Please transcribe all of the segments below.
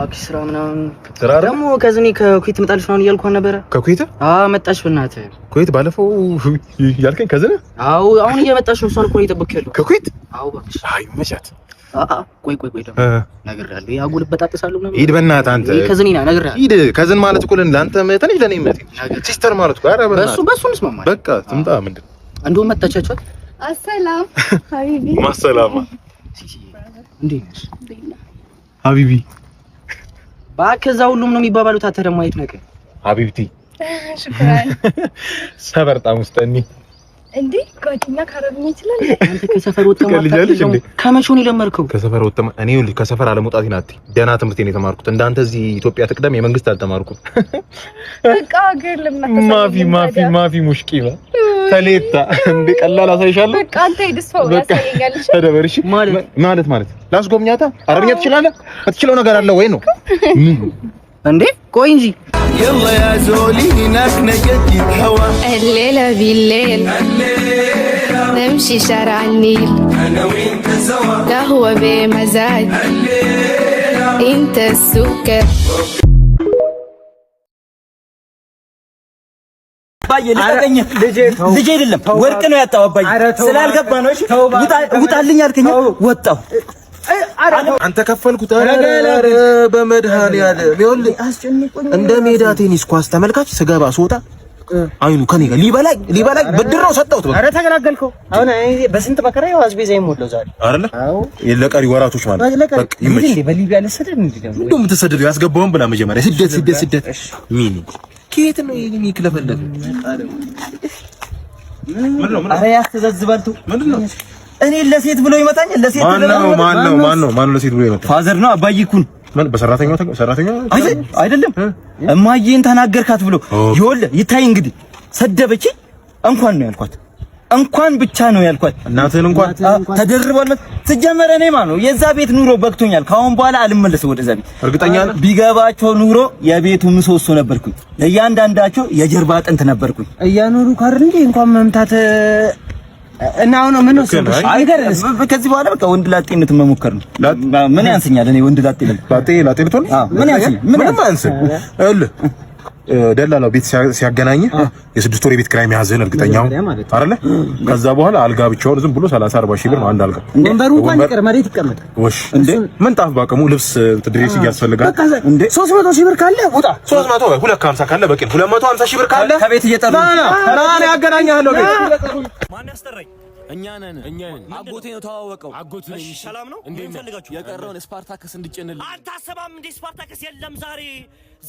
እባክሽ ስራ ምናምን ደግሞ ከዝኔ ከኩዌት መጣልሽ ነው እያልኩ ነበር። ከኩዌት መጣሽ በእናትህ ኩዌት ባለፈው ያልከኝ ከዝኔ አሁን እየመጣሽ ነው። እሷን እኮ እየጠበቅኩ ከኩዌት እባክሽ መቻት ቆይ ደግሞ ነግሬሃለሁ። ያጉል በጣጥሳለሁ ነው። ሂድ በእናትህ አንተ ከዝኔ ና ነግሬሃለሁ። ሂድ ከዝን ማለት እኮ ለአንተ መተንሽ ለኔ መት ሲስተር ማለት እኮ ኧረ በሱ እንስማማለን። በቃ ትምጣ ምንድን እንደውም መጣቻቻት። አሰላም ሀቢቢ ማሰላማ እንዴት ነሽ ሀቢቢ? እባክህ ሁሉም ነው የሚባባሉት። አንተ ደግሞ አይት ነገር ሀቢብቲ ሽክራን ሰበርጣም ውስጠኒ እንዴ ጓደኛ ካረብኝ ይችላል። አንተ ከሰፈር ወጣ ማለት ነው። ከመቼ ነው የለመድከው? ከሰፈር ወጣ እኔ ሁሉ ከሰፈር አለመውጣት ናት። ደህና ትምህርት ነው የተማርኩት። እንዳንተ እዚህ ኢትዮጵያ ትቅደም የመንግስት አልተማርኩም። በቃ ሀገር ለምን ማፊ ሙሽኪላ ተሌታ እንደ ቀላል አሳይሻለሁ። በቃ አንተ ይድስው ያሳየኛልሽ ተደበርሽ ማለት ላስጎብኛታ። አረብኛ ትችላለህ? የምትችለው ነገር አለ ወይ ነው እንዴ? ቆይ እንጂ يلا يا زولي هناك نجد الهوى الليلة بالليل نمشي شارع النيل انا وانت سوا قهوة بمزاج انت السكر ባየ ለቀቀኝ ልጅ አይደለም ወርቅ ነው ያጣው አባዬ ስላልገባ ነው። እሺ ውጣልኝ አልከኝ ወጣው አንተ ከፈልኩት። ኧረ በመድኃኒዓለም ይኸውልህ እንደ ሜዳ ቴኒስ ኳስ ተመልካች ስገባ ስወጣ አይኑ ከኔ ጋር ሊበላኝ ብድረው ሰጠሁት። በቃ ኧረ ተገላገልከው። አሁን በስንት መከራ ያው አስቤዛ ይሞላው ዛሬ አይደለ ለቀሪ ወራቶች ማለት በቃ ይመች እንዴ በሊቢያ ለሰደድ እንዴ ደግሞ እንደውም የምትሰደደው ያስገባውን ብላ መጀመሪያ ስደት ሚኒ ከየት ነው ይሄን ይክለፈለፈ ኧረ ያስተዛዝባልቱ ምንድነው? እኔ ለሴት ብሎ ይመታኛል። ለሴት ማን ለሴት ብሎ ይመታኛል? ፋዘር ነው አባዬ ኩን ማን በሰራተኛው አይደለም እማዬን ተናገርካት ብሎ ይኸውልህ ይታይ እንግዲህ ሰደበች። እንኳን ነው ያልኳት እንኳን ብቻ ነው ያልኳት። እናትህን እንኳን ተደርቧል። ትጀመረ እኔ ማለት ነው የዛ ቤት ኑሮ በቅቶኛል። ካሁን በኋላ አልመለስም ወደዛ ቤት። እርግጠኛ ነህ? ቢገባቸው ኑሮ የቤቱ ምሰሶ ነበርኩኝ። ለእያንዳንዳቸው የጀርባ አጥንት ነበርኩኝ። እያኖሩ ካር እንዴ እንኳን መምታት እና አሁን ምን ነው አይገርምስ? ከዚህ በኋላ በቃ ወንድ ላጤነት መሞከር ነው። ምን ያንሰኛል? እኔ ወንድ ላጤ ልትሆን ምን ያንሰኛል? ምንም አያንስም። ደላላው ቤት ሲያገናኝ የስድስት ወር የቤት ኪራይ መያዝህን እርግጠኛው አይደለ? ከዛ በኋላ አልጋ ብቻውን ዝም ብሎ 30-40 ሺህ ብር ነው አንድ አልጋ። ወንበሩ እንኳን ይቀር መሬት ይቀመጥ። ወሽ እንዴ ምንጣፍ ባቀሙ ልብስ ድሬስ ያስፈልጋል እንዴ 300 ሺህ ብር ካለ ውጣ። 300 ወይ 250 ካለ በቂ 250 ሺህ ብር ካለ ከቤት እየጠሩ ና ያገናኛለሁ ቤት ማን ያስጠራኝ? እኛ ነን። አጎቴ ነው ተዋወቀው። አጎቴ ነው። ሰላም ነው። እንዴ ፈልጋችሁ የቀረውን ስፓርታክስ እንድጨንል አንተ አሰባም እንዴ? ስፓርታክስ የለም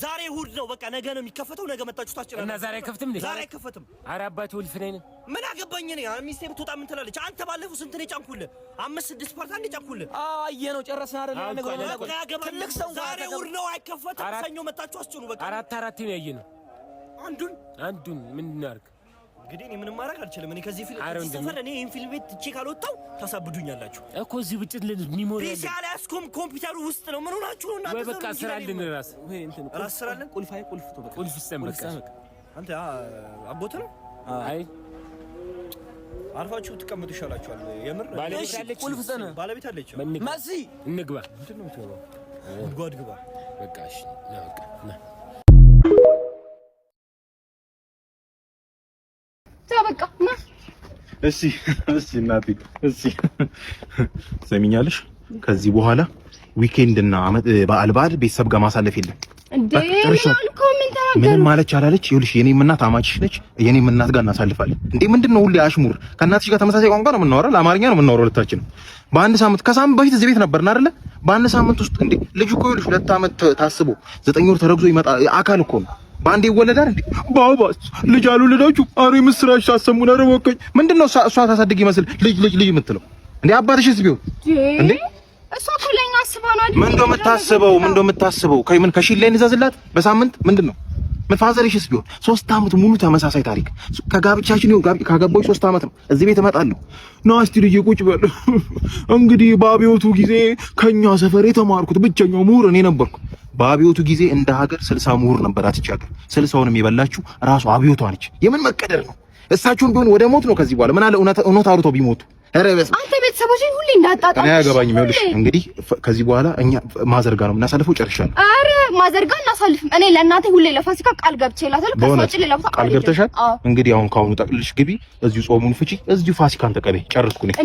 ዛሬ እሑድ ነው። በቃ ነገ ነው የሚከፈተው። ነገ መጣችሁ ታስጨናለሁ እና ዛሬ አይከፍትም እንዴ? ዛሬ አይከፈትም። ኧረ አባቴ ወልፍ ነኝ። ምን አገባኝ እኔ? ሚስቴ ብትወጣ ምን ትላለች? አንተ ባለፈው ስንት ነው የጫንኩልህ? 5-6 ስፓርታ እንደ ጫንኩልህ። አየነው ጨረስን አይደል? ነገ ያገባኝ። ዛሬ እሑድ ነው አይከፈትም። ሰኞ መጣችሁ አስጭኑ። በቃ አራት ነው ያየነው። አንዱን ምን እናድርግ እንግዲህ? እኔ ምንም ማድረግ አልችልም። እኔ ከዚህ ፊልም ሰፈር እኔ ይሄን ፊልም ቤት ትቼ ካልወጣሁ ታሳብዱኛላችሁ እኮ። እዚህ ብጭት ሚሞሪ ፒሲ አላስኩም ኮምፒውተሩ ውስጥ ነው። ምን ሆናችሁ ነው እናንተ? ወይ በቃ ስራልን ራስ ወይ እንትን ራስ ስራልን። ቁልፍ በቃ ቁልፍ ይሰም በቃ አንተ አጎት ነው። አይ አርፋችሁ ትቀመጡ ይሻላችኋል። የምር ባለቤት አለች። ቁልፍ ሰነ ባለቤት አለች። ማሲ እንግባ። ምንድን ነው የምትወራው? ጉድጓድ ግባ በቃ። እሺ በቃ ና በቃ ና። እሺ እናቴ ሰሚኛለሽ? ከዚህ በኋላ ዊኬንድ እና በዓል ቤተሰብ ጋር ማሳለፍ የለም። እንዴ ምንም ማለች አላለች። ይኸውልሽ የኔም እናት አማችሽ ነች። የኔም እናት ጋር እናሳልፋለን። እንዴ ምንድነው ሁሌ አሽሙር? ከእናትሽ ጋር ተመሳሳይ ቋንቋ ነው የምናወራው። ለአማርኛ ነው የምናወራው ሁለታችን። በአንድ ሳምንት ከሳምንት በፊት እዚህ ቤት ነበርና አይደለ? በአንድ ሳምንት ውስጥ እንዴ ልጅ እኮ ይኸውልሽ 2 ዓመት ታስቦ 9 ወር ተረግዞ ይመጣ አካል እኮ ነው። ባንዴ ይወለዳል እንዴ? ባባስ ልጅ አልወለዳችሁ? አሬ ምስራች ታሰሙና ረወከኝ። ምንድነው እሷ ታሳድግ ይመስል ልጅ የምትለው እንዴ? አባትሽስ ቢሆን እንዴ እሷ እኮ ለኛ አስበው ነው አይደል? ምንድነው የምታስበው? ከምን ከሺል ላይ እንዛዝላት በሳምንት ምንድነው? ምን ፋዘርሽስ ቢሆን 3 ዓመት ሙሉ ተመሳሳይ ታሪክ። ከጋብቻችን ነው ካገባሁኝ 3 ዓመት ነው። እዚህ ቤት እመጣለሁ ና እስቲ ልጅ ቁጭ በል። እንግዲህ በአብዮቱ ጊዜ ከኛ ሰፈር የተማርኩት ብቸኛው ምሁር እኔ ነበርኩ። በአብዮቱ ጊዜ እንደ ሀገር 60 ምሁር ነበራት ይቺ ሀገር። 60ውንም የበላችሁ ራሱ አብዮቷ ነች። የምን መቀደር ነው? እሳቸውን ቢሆን ወደ ሞት ነው ከዚህ በኋላ ምን አለ እውነት አውርተው ቢሞቱ ኧረ በስመ አንተ ቤተሰቦችን ሁሌ እንዳጣጣም እኔ አያገባኝም። ይኸውልሽ እንግዲህ ከዚህ በኋላ እኛ ማዘርጋ ነው የምናሳልፈው። ጨርሻለሁ። ኧረ ማዘርጋ እናሳልፍም። እኔ ለእናቴ ሁሌ ለፋሲካ ቃል ገብቼላታለሁ። ከሷ ውጪ ሌላ ቦታ ቃል ገብተሻል። እንግዲህ አሁን ካሁኑ ጠቅልልሽ ግቢ፣ እዚሁ ጾሙን ፍቺ፣ እዚሁ ፋሲካን ተቀበይ። ጨርስኩ ነኝ።